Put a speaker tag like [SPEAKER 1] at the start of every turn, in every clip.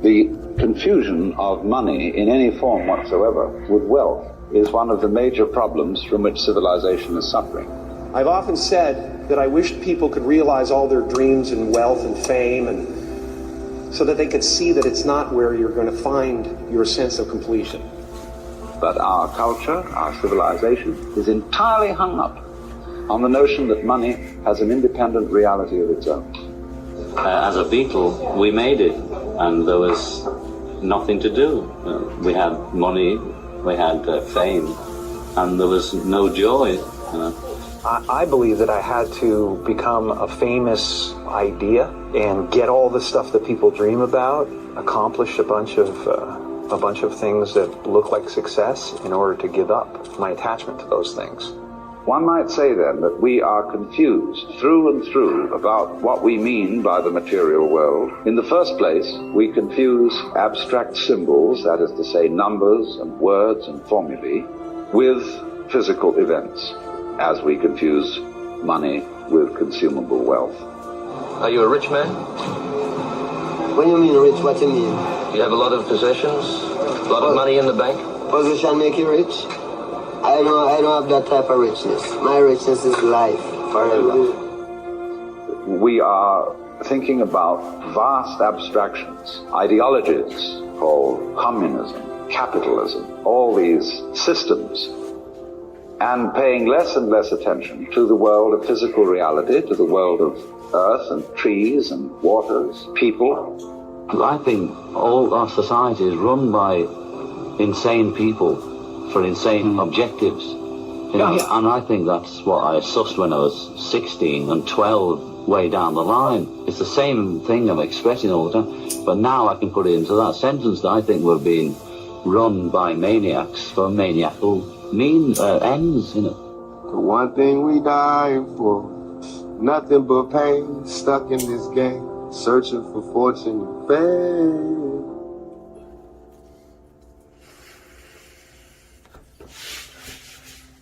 [SPEAKER 1] The confusion of money in any form whatsoever with wealth is one of the major problems from which civilization is suffering.
[SPEAKER 2] I've often said that I wished people could realize all their dreams and wealth and fame, and so that they could see that it's not where you're going to find your sense of completion.
[SPEAKER 1] But our culture, our civilization, is entirely hung up on the notion that money has an independent reality of its own.
[SPEAKER 3] As a Beatle, we made it, and there was nothing to do. We had money, we had fame, and there was no joy.
[SPEAKER 4] I believe that I had to become a famous idea and get all the stuff that people dream about, accomplish a bunch of things that look like success in order to give up my attachment to those things.
[SPEAKER 1] One might say then that we are confused through and through about what we mean by the material world. In the first place, we confuse abstract symbols, that is to say numbers and words and formulae, with physical events, as we confuse money with consumable wealth.
[SPEAKER 5] Are you a rich man?
[SPEAKER 6] When you mean rich, what you mean?
[SPEAKER 5] Do you have a lot of possessions? A lot of money in the bank?
[SPEAKER 6] Position make you rich? I don't have that type of richness. My richness is life, forever.
[SPEAKER 1] We are thinking about vast abstractions, ideologies called communism, capitalism, all these systems, and paying less and less attention to the world of physical reality, to the world of earth and trees and waters, people.
[SPEAKER 3] I think all our society is run by insane people for insane objectives. And I think that's what I sussed when I was 16 and 12 way down the line. It's the same thing I'm expressing all the time, but now I can put it into that sentence that I think we're being run by maniacs for maniacal ends, you know.
[SPEAKER 7] The one thing we dying for, nothing but pain, stuck in this game, searching for fortune and fame.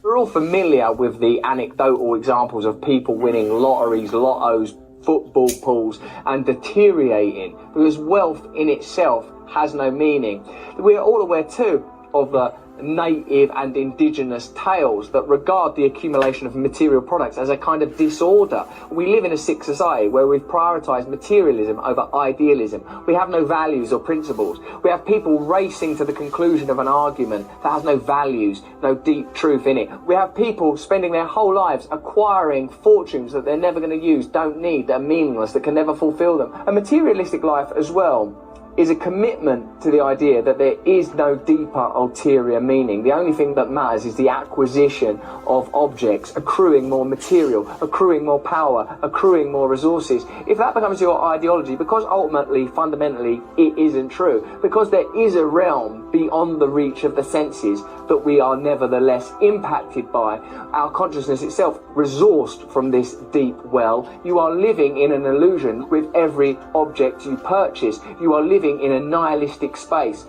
[SPEAKER 8] We're all familiar with the anecdotal examples of people winning lotteries, lottos, football pools, and deteriorating because wealth in itself has no meaning. We are all aware too of the native and indigenous tales that regard the accumulation of material products as a kind of disorder. We live in a sick society where we've prioritised materialism over idealism. We have no values or principles. We have people racing to the conclusion of an argument that has no values, no deep truth in it. We have people spending their whole lives acquiring fortunes that they're never going to use, don't need, that are meaningless, that can never fulfil them. A materialistic life as well is a commitment to the idea that there is no deeper ulterior meaning. The only thing that matters is the acquisition of objects, accruing more material, accruing more power, accruing more resources. If that becomes your ideology, because ultimately, fundamentally, it isn't true, because there is a realm beyond the reach of the senses that we are nevertheless impacted by, our consciousness itself resourced from this deep well, you are living in an illusion with every object you purchase. You are living in a nihilistic space,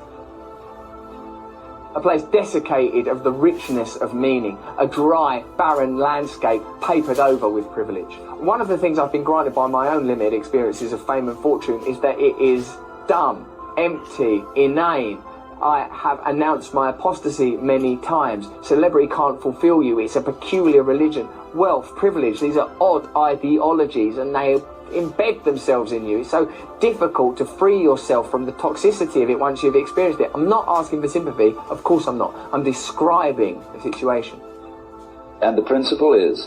[SPEAKER 8] a place desiccated of the richness of meaning, a dry, barren landscape papered over with privilege. One of the things I've been granted by my own limited experiences of fame and fortune is that it is dumb, empty, inane. I have announced my apostasy many times. Celebrity can't fulfill you. It's a peculiar religion. Wealth, privilege, these are odd ideologies, and they embed themselves in you. It's so difficult to free yourself from the toxicity of it once you've experienced it. I'm not asking for sympathy. Of course I'm not. I'm describing the situation.
[SPEAKER 1] And the principle is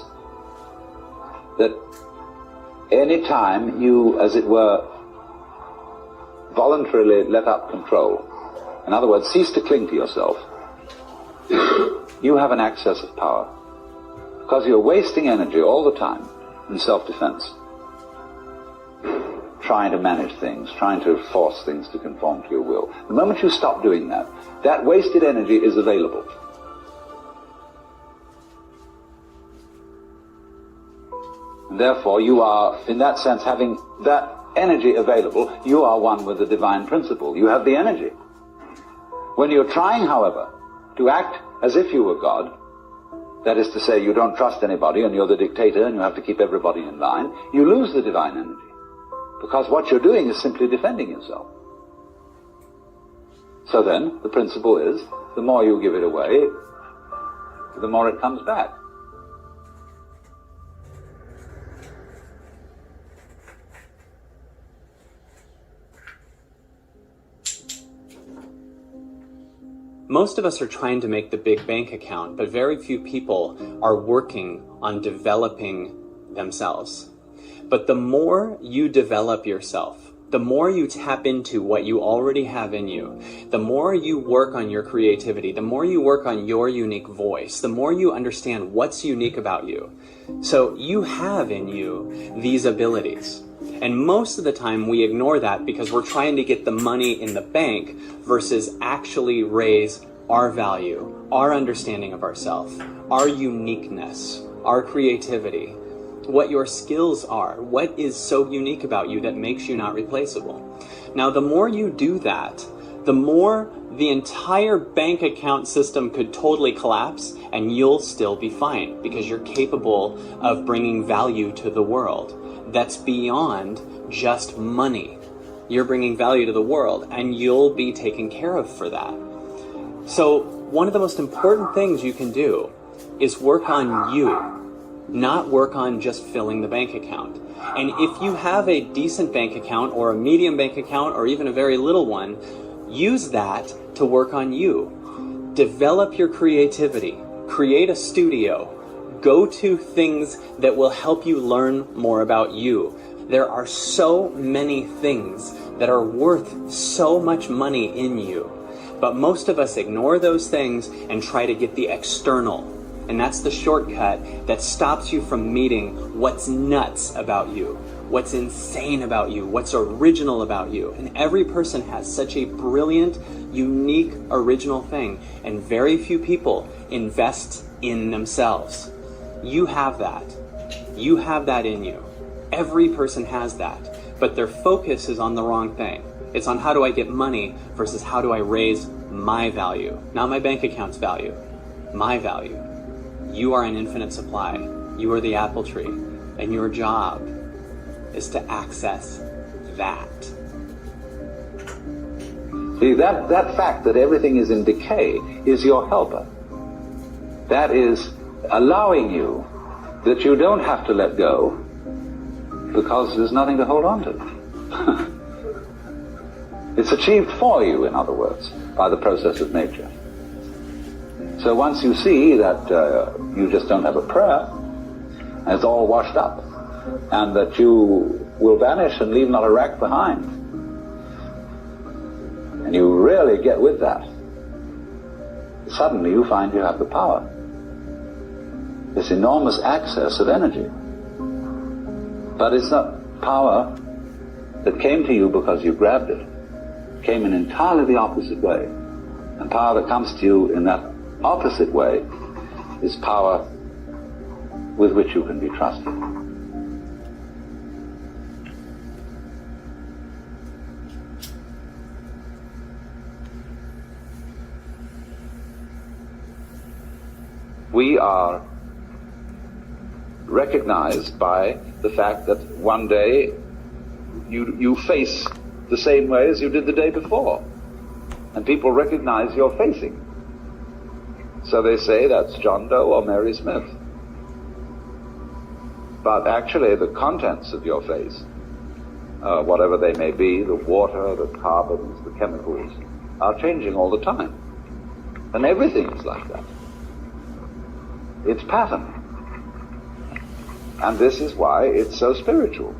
[SPEAKER 1] that any time you, as it were, voluntarily let up control, in other words, cease to cling to yourself, you have an excess of power. Because you're wasting energy all the time in self-defense, trying to manage things, trying to force things to conform to your will. The moment you stop doing that, that wasted energy is available. And therefore, you are, in that sense, having that energy available, you are one with the divine principle. You have the energy. When you're trying, however, to act as if you were God, that is to say, you don't trust anybody and you're the dictator and you have to keep everybody in line, you lose the divine energy. Because what you're doing is simply defending yourself. So then, the principle is, the more you give it away, the more it comes back.
[SPEAKER 9] Most of us are trying to make the big bank account, but very few people are working on developing themselves. But the more you develop yourself, the more you tap into what you already have in you, the more you work on your creativity, the more you work on your unique voice, the more you understand what's unique about you. So you have in you these abilities. And most of the time we ignore that because we're trying to get the money in the bank versus actually raise our value, our understanding of ourselves, our uniqueness, our creativity, what your skills are, what is so unique about you that makes you not replaceable. Now, the more you do that, the more the entire bank account system could totally collapse and you'll still be fine because you're capable of bringing value to the world. That's beyond just money. You're bringing value to the world and you'll be taken care of for that. So one of the most important things you can do is work on you, not work on just filling the bank account. And if you have a decent bank account or a medium bank account or even a very little one, use that to work on you. Develop your creativity. Create a studio. Go to things that will help you learn more about you. There are so many things that are worth so much money in you. But most of us ignore those things and try to get the external. And that's the shortcut that stops you from meeting what's nuts about you, what's insane about you, what's original about you. And every person has such a brilliant, unique, original thing. And very few people invest in themselves. You have that. You have that in you. Every person has that. But their focus is on the wrong thing. It's on how do I get money versus how do I raise my value. Not my bank account's value. My value. You are an infinite supply. You are the apple tree. And your job is to access that.
[SPEAKER 1] See, that fact that everything is in decay is your helper. That is allowing you that you don't have to let go because there's nothing to hold on to. It's achieved for you, in other words, by the process of nature. So once you see that you just don't have a prayer, and it's all washed up, and that you will vanish and leave not a rack behind, and you really get with that, suddenly you find you have the power. This enormous access of energy. But it's not power that came to you because you grabbed it. It came in entirely the opposite way. And power that comes to you in that opposite way is power with which you can be trusted. We are recognized by the fact that one day you face the same way as you did the day before. And people recognize your facing. So they say that's John Doe or Mary Smith. But actually the contents of your face, whatever they may be, the water, the carbons, the chemicals, are changing all the time. And everything is like that. It's pattern. And this is why it's so spiritual.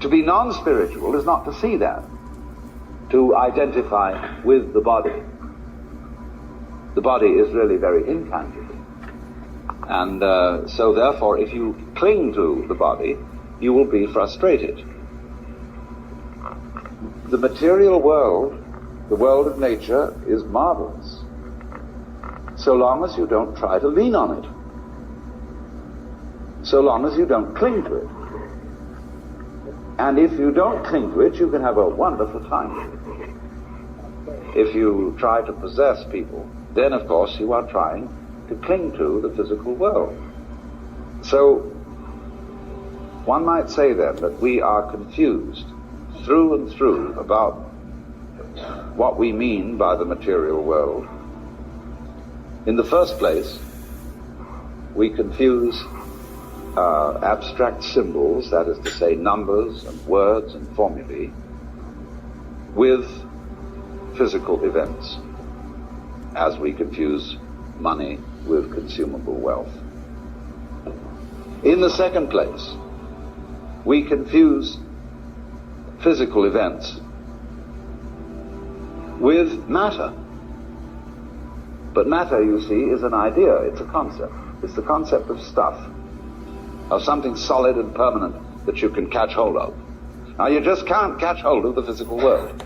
[SPEAKER 1] To be non-spiritual is not to see that, to identify with the body. The body is really very intangible. And so therefore, if you cling to the body, you will be frustrated. The material world, the world of nature, is marvelous, so long as you don't try to lean on it. So long as you don't cling to it. And if you don't cling to it, you can have a wonderful time. If you try to possess people, then of course you are trying to cling to the physical world. So one might say then that we are confused through and through about what we mean by the material world. In the first place, we confuse abstract symbols, that is to say numbers and words and formulae, with physical events, as we confuse money with consumable wealth. In the second place, we confuse physical events with matter. But matter, you see, is an idea, it's a concept. It's the concept of stuff, of something solid and permanent that you can catch hold of. Now, you just can't catch hold of the physical world.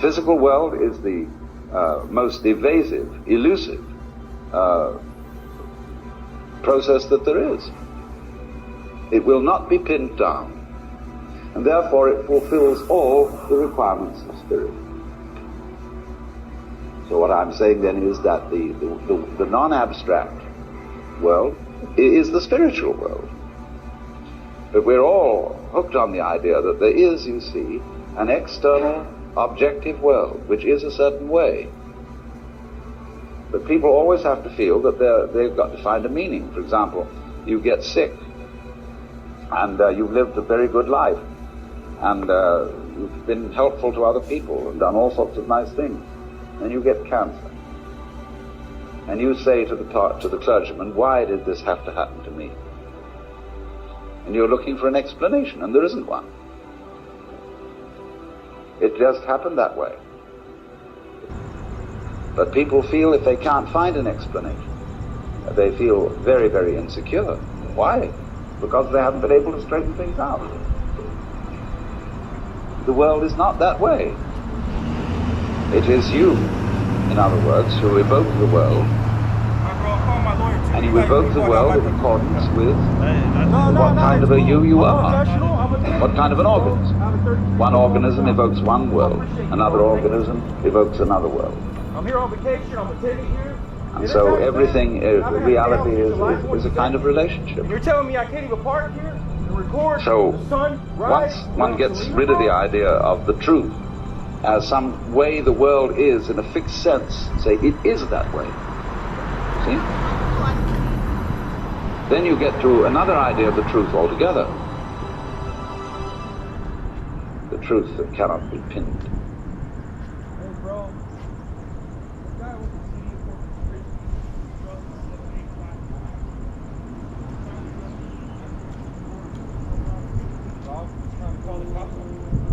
[SPEAKER 1] Physical world is the most evasive, elusive process that there is. It will not be pinned down, and therefore it fulfills all the requirements of spirit. So what I'm saying then is that the non-abstract world is the spiritual world. But we're all hooked on the idea that there is, you see, an external objective world, which is a certain way. But people always have to feel that they've got to find a meaning. For example, you get sick, and you've lived a very good life, and you've been helpful to other people and done all sorts of nice things, and you get cancer. And you say to the clergyman, why did this have to happen to me? And you're looking for an explanation, and there isn't one. It just happened that way. But people feel if they can't find an explanation, they feel very, very insecure. Why? Because they haven't been able to straighten things out. The world is not that way. It is you, in other words, who evoke the world. And you evoke the world in accordance with what kind of a you are. What kind of an organism. One organism evokes one world. Another organism evokes another world.
[SPEAKER 10] I'm here on vacation, I'm attending here.
[SPEAKER 1] And so everything, reality is a kind of relationship.
[SPEAKER 10] You're telling me I can't even park here and record
[SPEAKER 1] so
[SPEAKER 10] the sun
[SPEAKER 1] once one gets rid of the idea of the truth as some way the world is in a fixed sense, say it is that way. See? Then you get to another idea of the truth altogether. The truth that cannot be pinned.
[SPEAKER 10] Hey bro, the guy with the CD for trying to call the cops on me.